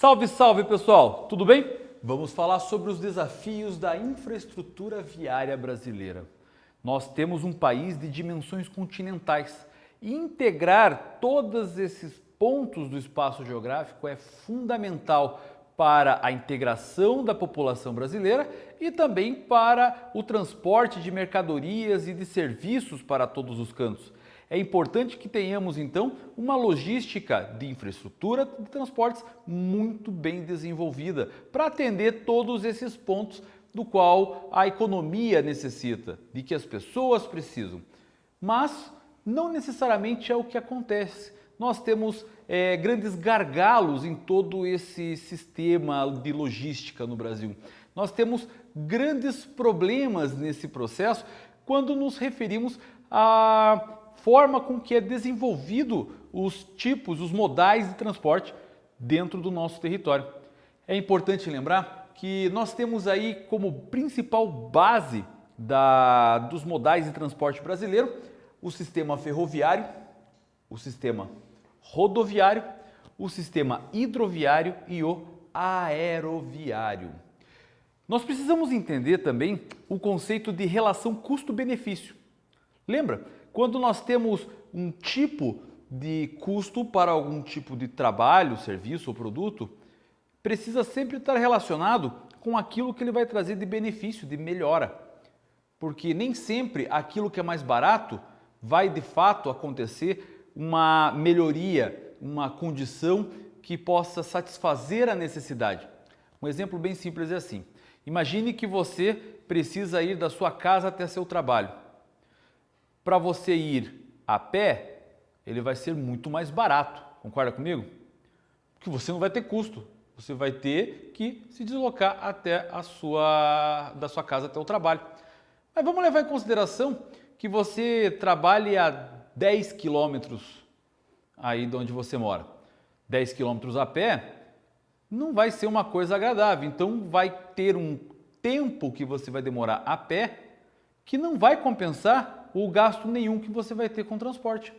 Salve, salve pessoal, tudo bem? Vamos falar sobre os desafios da infraestrutura viária brasileira. Nós temos um país de dimensões continentais e integrar todos esses pontos do espaço geográfico é fundamental para a integração da população brasileira e também para o transporte de mercadorias e de serviços para todos os cantos. É importante que tenhamos, então, uma logística de infraestrutura de transportes muito bem desenvolvida para atender todos esses pontos do qual a economia necessita, de que as pessoas precisam. Mas não necessariamente é o que acontece. Nós temos grandes gargalos em todo esse sistema de logística no Brasil. Nós temos grandes problemas nesse processo quando nos referimos à forma com que é desenvolvido os tipos, os modais de transporte dentro do nosso território. É importante lembrar que nós temos aí como principal base dos modais de transporte brasileiro o sistema ferroviário, o sistema rodoviário, o sistema hidroviário e o aeroviário. Nós precisamos entender também o conceito de relação custo-benefício. Lembra? Quando nós temos um tipo de custo para algum tipo de trabalho, serviço ou produto, precisa sempre estar relacionado com aquilo que ele vai trazer de benefício, de melhora. Porque nem sempre aquilo que é mais barato vai de fato acontecer uma melhoria, uma condição que possa satisfazer a necessidade. Um exemplo bem simples é assim: imagine que você precisa ir da sua casa até seu trabalho. Para você ir a pé, ele vai ser muito mais barato, concorda comigo? Porque você não vai ter custo, você vai ter que se deslocar até da sua casa até o trabalho. Mas vamos levar em consideração que você trabalhe a 10 quilômetros aí de onde você mora. 10 quilômetros a pé não vai ser uma coisa agradável, então vai ter um tempo que você vai demorar a pé que não vai compensar o gasto nenhum que você vai ter com transporte.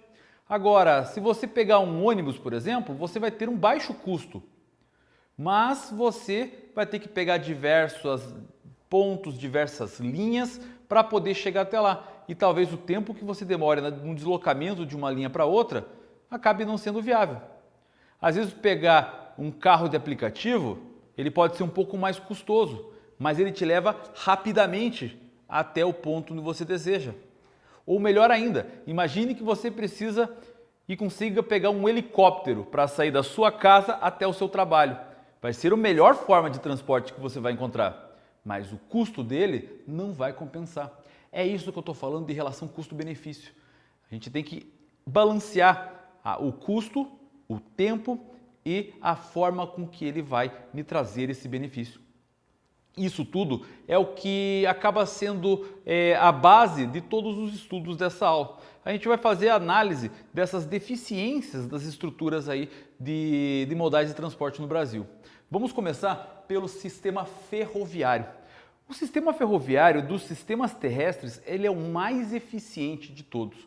Agora, se você pegar um ônibus, por exemplo, você vai ter um baixo custo, mas você vai ter que pegar diversos pontos, diversas linhas para poder chegar até lá. E talvez o tempo que você demore no deslocamento de uma linha para outra acabe não sendo viável. Às vezes pegar um carro de aplicativo, ele pode ser um pouco mais custoso, mas ele te leva rapidamente até o ponto onde você deseja. Ou melhor ainda, imagine que você precisa e consiga pegar um helicóptero para sair da sua casa até o seu trabalho. Vai ser a melhor forma de transporte que você vai encontrar, mas o custo dele não vai compensar. É isso que eu estou falando de relação custo-benefício. A gente tem que balancear o custo, o tempo e a forma com que ele vai me trazer esse benefício. Isso tudo é o que acaba sendo a base de todos os estudos dessa aula. A gente vai fazer a análise dessas deficiências das estruturas aí de modais de transporte no Brasil. Vamos começar pelo sistema ferroviário. O sistema ferroviário dos sistemas terrestres, ele é o mais eficiente de todos,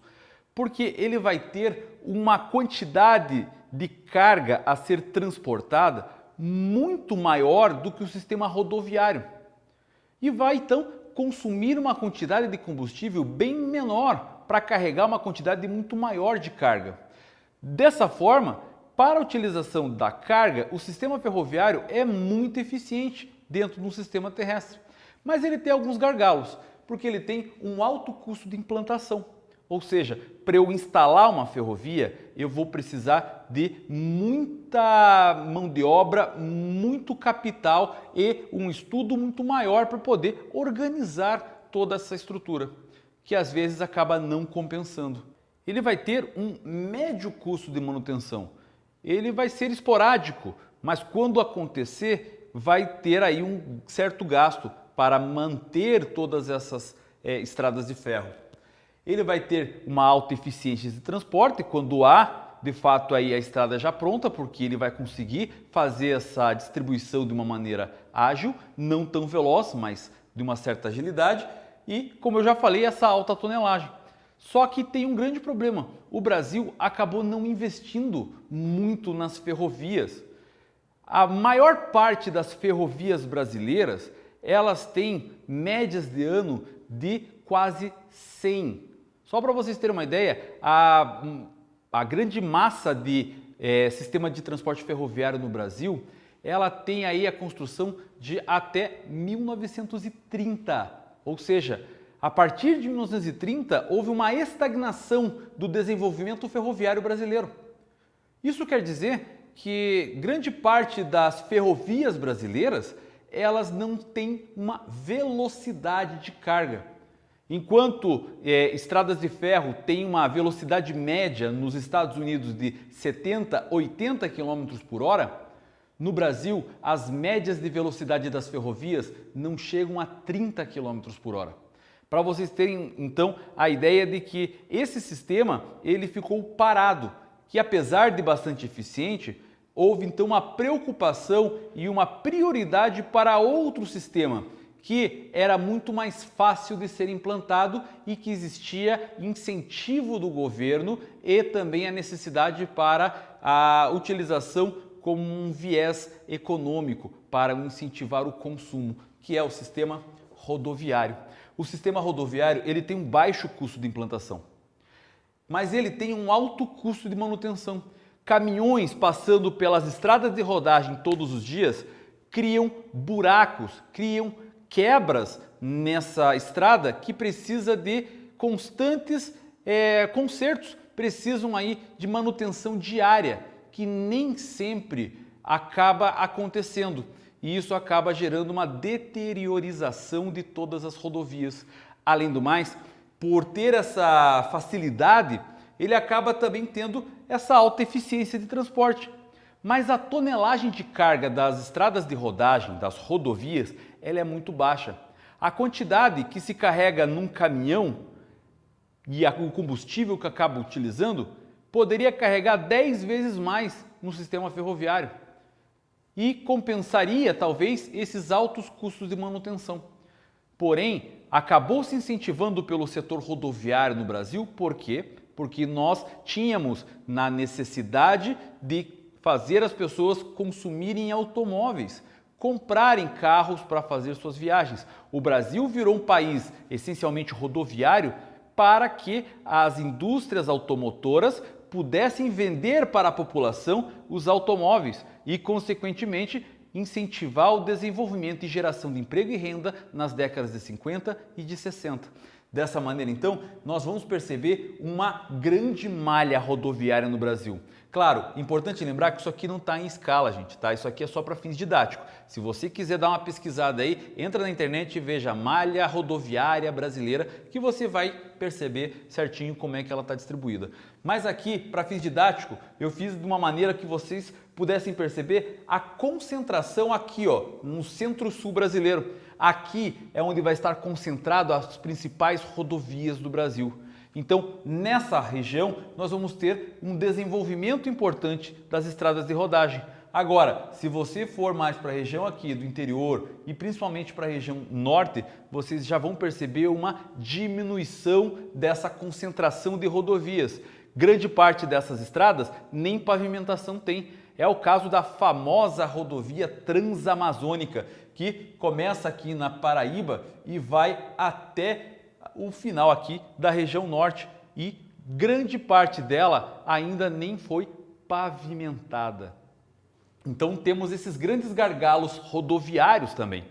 porque ele vai ter uma quantidade de carga a ser transportada muito maior do que o sistema rodoviário e vai então consumir uma quantidade de combustível bem menor para carregar uma quantidade muito maior de carga. Dessa forma, para a utilização da carga, o sistema ferroviário é muito eficiente dentro de um sistema terrestre, mas ele tem alguns gargalos, porque ele tem um alto custo de implantação. Ou seja, para eu instalar uma ferrovia, eu vou precisar de muita mão de obra, muito capital e um estudo muito maior para poder organizar toda essa estrutura, que às vezes acaba não compensando. Ele vai ter um médio custo de manutenção. Ele vai ser esporádico, mas quando acontecer, vai ter aí um certo gasto para manter todas essas estradas de ferro. Ele vai ter uma alta eficiência de transporte quando há, de fato, aí a estrada já pronta, porque ele vai conseguir fazer essa distribuição de uma maneira ágil, não tão veloz, mas de uma certa agilidade e, como eu já falei, essa alta tonelagem. Só que tem um grande problema. O Brasil acabou não investindo muito nas ferrovias. A maior parte das ferrovias brasileiras, elas têm médias de ano de quase 100. Só para vocês terem uma ideia, a grande massa de sistema de transporte ferroviário no Brasil, ela tem aí a construção de até 1930, ou seja, a partir de 1930 houve uma estagnação do desenvolvimento ferroviário brasileiro. Isso quer dizer que grande parte das ferrovias brasileiras, elas não têm uma velocidade de carga. Enquanto estradas de ferro têm uma velocidade média nos Estados Unidos de 70, 80 km por hora, no Brasil as médias de velocidade das ferrovias não chegam a 30 km por hora. Para vocês terem então a ideia de que esse sistema ele ficou parado, que apesar de bastante eficiente, houve então uma preocupação e uma prioridade para outro sistema, que era muito mais fácil de ser implantado e que existia incentivo do governo e também a necessidade para a utilização como um viés econômico para incentivar o consumo, que é o sistema rodoviário. O sistema rodoviário ele tem um baixo custo de implantação, mas ele tem um alto custo de manutenção. Caminhões passando pelas estradas de rodagem todos os dias criam buracos, criam quebras nessa estrada que precisa de constantes consertos, precisam aí de manutenção diária, que nem sempre acaba acontecendo. E isso acaba gerando uma deteriorização de todas as rodovias. Além do mais, por ter essa facilidade, ele acaba também tendo essa alta eficiência de transporte. Mas a tonelagem de carga das estradas de rodagem, das rodovias, ela é muito baixa. A quantidade que se carrega num caminhão e o combustível que acaba utilizando poderia carregar 10 vezes mais no sistema ferroviário e compensaria talvez esses altos custos de manutenção. Porém, acabou se incentivando pelo setor rodoviário no Brasil, por quê? Porque nós tínhamos na necessidade de fazer as pessoas consumirem automóveis, comprarem carros para fazer suas viagens. O Brasil virou um país essencialmente rodoviário para que as indústrias automotoras pudessem vender para a população os automóveis e, consequentemente, incentivar o desenvolvimento e geração de emprego e renda nas décadas de 50 e de 60. Dessa maneira, então, nós vamos perceber uma grande malha rodoviária no Brasil. Claro, importante lembrar que isso aqui não está em escala, gente, tá? Isso aqui é só para fins didáticos. Se você quiser dar uma pesquisada aí, entra na internet e veja malha rodoviária brasileira, que você vai perceber certinho como é que ela está distribuída. Mas aqui, para fins didáticos, eu fiz de uma maneira que vocês pudessem perceber a concentração aqui, ó, no centro-sul brasileiro. Aqui é onde vai estar concentrado as principais rodovias do Brasil. Então, nessa região, nós vamos ter um desenvolvimento importante das estradas de rodagem. Agora, se você for mais para a região aqui do interior e principalmente para a região norte, vocês já vão perceber uma diminuição dessa concentração de rodovias. Grande parte dessas estradas nem pavimentação tem. É o caso da famosa rodovia Transamazônica, que começa aqui na Paraíba e vai até o final aqui da região norte e grande parte dela ainda nem foi pavimentada. Então temos esses grandes gargalos rodoviários também.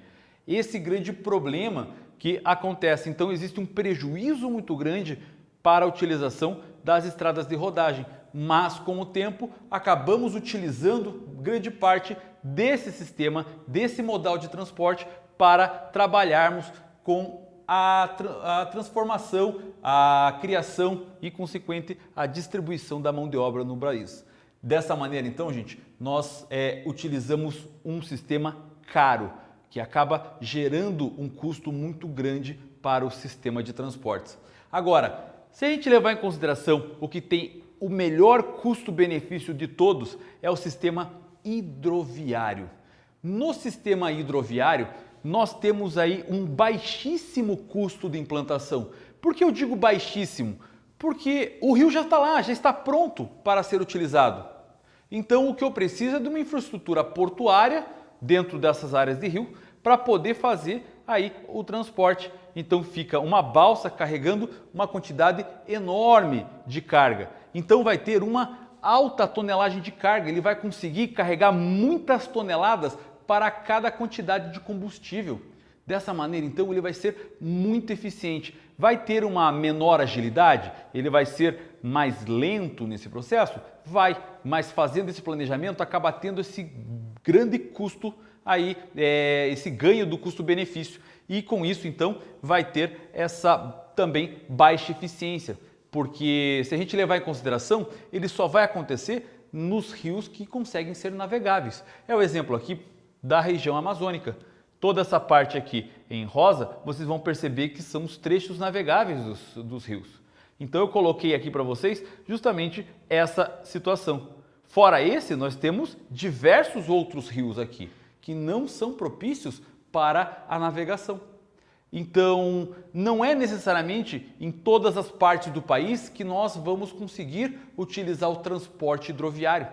Esse grande problema que acontece. Então existe um prejuízo muito grande para a utilização das estradas de rodagem. Mas com o tempo acabamos utilizando grande parte desse sistema, desse modal de transporte para trabalharmos com a transformação, a criação e consequente a distribuição da mão de obra no país. Dessa maneira então, gente, nós utilizamos um sistema caro que acaba gerando um custo muito grande para o sistema de transportes. Agora, se a gente levar em consideração o que tem o melhor custo-benefício de todos é o sistema hidroviário. No sistema hidroviário, nós temos aí um baixíssimo custo de implantação. Por que eu digo baixíssimo? Porque o rio já está lá, já está pronto para ser utilizado. Então o que eu preciso é de uma infraestrutura portuária dentro dessas áreas de rio para poder fazer aí o transporte. Então fica uma balsa carregando uma quantidade enorme de carga. Então vai ter uma alta tonelagem de carga, ele vai conseguir carregar muitas toneladas para cada quantidade de combustível. Dessa maneira, então, ele vai ser muito eficiente. Vai ter uma menor agilidade? Ele vai ser mais lento nesse processo? Vai, mas fazendo esse planejamento acaba tendo esse grande custo aí, esse ganho do custo-benefício. E com isso, então, vai ter essa também baixa eficiência. Porque se a gente levar em consideração, ele só vai acontecer nos rios que conseguem ser navegáveis. É o exemplo aqui da região amazônica. Toda essa parte aqui em rosa, vocês vão perceber que são os trechos navegáveis dos rios. Então eu coloquei aqui para vocês justamente essa situação. Fora esse, nós temos diversos outros rios aqui, que não são propícios para a navegação. Então, não é necessariamente em todas as partes do país que nós vamos conseguir utilizar o transporte hidroviário.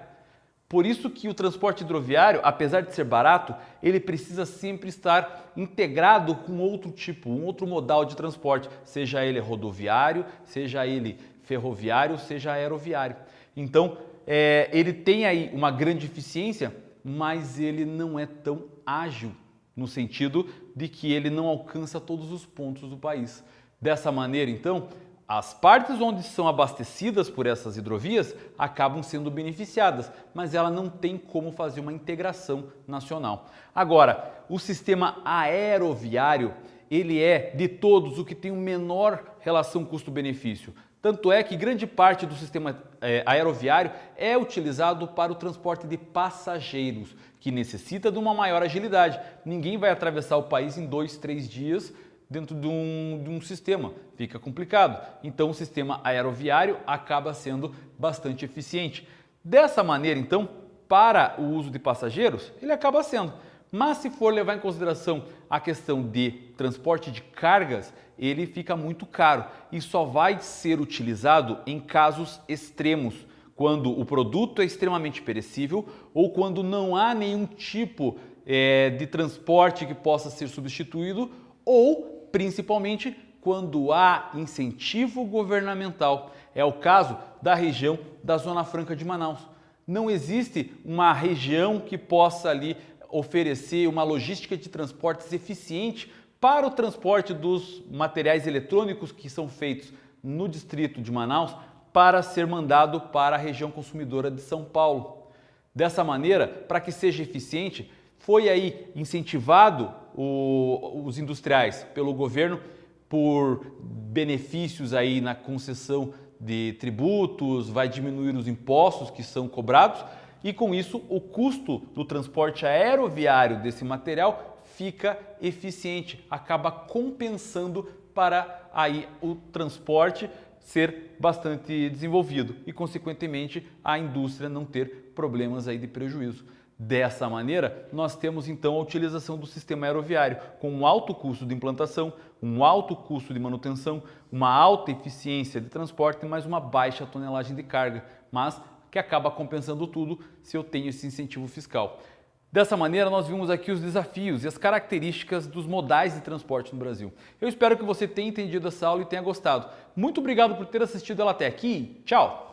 Por isso que o transporte hidroviário, apesar de ser barato, ele precisa sempre estar integrado com outro tipo, um outro modal de transporte, seja ele rodoviário, seja ele ferroviário, seja aeroviário. Então, ele tem aí uma grande eficiência, mas ele não é tão ágil, no sentido de que ele não alcança todos os pontos do país. Dessa maneira, então, as partes onde são abastecidas por essas hidrovias acabam sendo beneficiadas, mas ela não tem como fazer uma integração nacional. Agora, o sistema aeroviário, ele é de todos o que tem o menor relação custo-benefício. Tanto é que grande parte do sistema aeroviário é utilizado para o transporte de passageiros, que necessita de uma maior agilidade. Ninguém vai atravessar o país em 2, 3 dias dentro de um sistema, fica complicado. Então o sistema aeroviário acaba sendo bastante eficiente. Dessa maneira, então, para o uso de passageiros, ele acaba sendo. Mas se for levar em consideração a questão de transporte de cargas, ele fica muito caro e só vai ser utilizado em casos extremos, quando o produto é extremamente perecível ou quando não há nenhum tipo de transporte que possa ser substituído ou, principalmente, quando há incentivo governamental. É o caso da região da Zona Franca de Manaus. Não existe uma região que possa ali oferecer uma logística de transportes eficiente para o transporte dos materiais eletrônicos que são feitos no distrito de Manaus para ser mandado para a região consumidora de São Paulo. Dessa maneira, para que seja eficiente, foi aí incentivado os industriais pelo governo por benefícios aí na concessão de tributos, vai diminuir os impostos que são cobrados e com isso o custo do transporte aeroviário desse material fica eficiente, acaba compensando para aí o transporte ser bastante desenvolvido e, consequentemente, a indústria não ter problemas aí de prejuízo. Dessa maneira, nós temos então a utilização do sistema aeroviário com um alto custo de implantação, um alto custo de manutenção, uma alta eficiência de transporte, mas uma baixa tonelagem de carga, mas que acaba compensando tudo se eu tenho esse incentivo fiscal. Dessa maneira, nós vimos aqui os desafios e as características dos modais de transporte no Brasil. Eu espero que você tenha entendido essa aula e tenha gostado. Muito obrigado por ter assistido ela até aqui. Tchau!